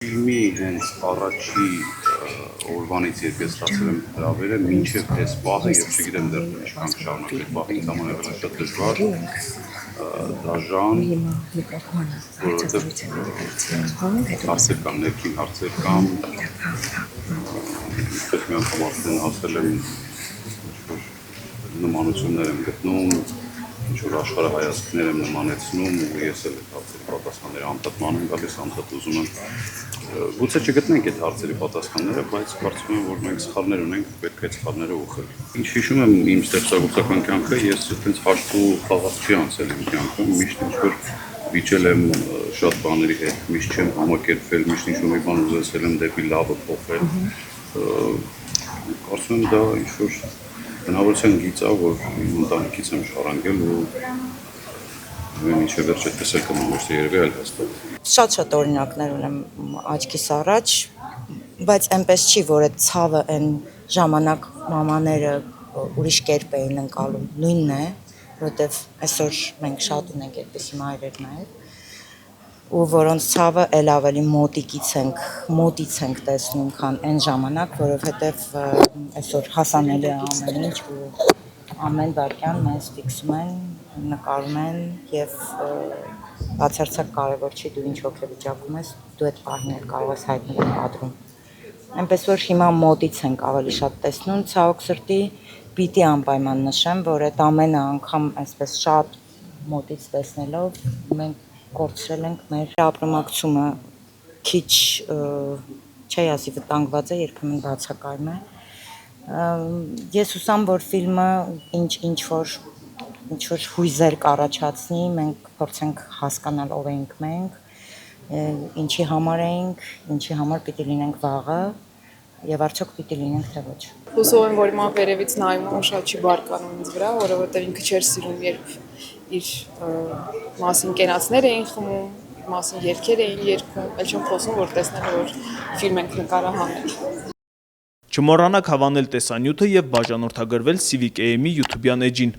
Ֆիլմի հենց առաջի օրվանից երբ ես ստացել եմ հրավերը, մինչև այս պահը եւ չգիտեմ դեռ ինչքան կշարունակի այդ պահը ինձ համար եղել է շատ դժվար, դաժան, որովհետեւ հարցեր կան, ներքին հարցեր կան, ինչպես մի անգամ արդեն ասել եմ, նմանություններ եմ գտնում, ինչ-որ աշխարհայացքներ եմ նմանեցնում ու ես էլ այդ հարցերի պատասխանները անդադման եմ գալիս, անդադ ուզում եմ գուցե չգտնենք այդ հարցերի պատասխանները, բայց կարծում եմ, որ մենք սխալներ ունենք, պետք է սխալները ուղղել։ Ինչ հիշում եմ իմ ստեղծագործական կյանքը, ես այդպես հաշտու խաղաղ չի անցել իմ կյանքում, միշտ ինչ-որ վիճել եմ շատ բաների հետ, միշտ չեմ համակերպվել, միշտ ինչ-որ մի բան ուզեցել եմ դեպի լավը փոխել։ Կարծում եմ դա ինչ-որ բնավորության գիծ է, որ իմ ընտանիքից եմ շարանգել ու մինչև վերջ այդպես էլ կմնամ, ոչ թե երևի այլ հաստատ։ Շատ օրինակներ ունեմ աչքիս առաջ, բայց այնպես չի, որ այդ ցավը այն ժամանակ մամաները ուրիշ կերպ էին ընկալում, նույնն է, որովհետև այսօր մենք շատ ունենք այդպիսի մայրերներ, ու որոնց ցավը էլ ավելի մոտից ենք տեսնում, քան այն ժամանակ, որովհետև այսօր հասանելի է ամեն ինչ ու ամեն վայրկյան մեզ ֆիքսում են, նկարում են եւ բացարձակ կարևոր չի դու ինչ հոգեվիճակում ես, դու այդ պահին էլ կարող ես հայտնել կադրում։ Այնպես որ հիմա մոտից ենք ավելի շատ տեսնում, ցավոք սրտի պիտի անպայման նշեմ, որ այդ ամենը անգամ այսպես շատ մոտից տեսնելով մենք կորցրել ենք մեր ապրումակցումը, քիչ չի ասի վտանգված է, երբեմն բացակայում է։ Ես հուսամ, որ ֆիլմը ինչ որ հույզեր կառաջացնի, մենք փորձենք հասկանալ ով ենք մենք, ինչի համար ենք, ինչի համար պիտի լինենք վաղը եւ արդյոք պիտի լինենք թե ոչ։ Հուսով եմ, որ հիմա վերևից նայում եմ, շատ չի բարկանում ինձ վրա, որովհետեւ ինքը չէր սիրում, երբ իր մասին կենացներ էին խմում, իր մասին երգեր էին երգում, ել չեմ խոսում, որ տեսնել որ ֆիլմ ենք նկարահանել։ Չմոռանաք հավանել տեսանյութը եւ բաժանորդագրվել Civic AM-ի YouTube-յան էջին։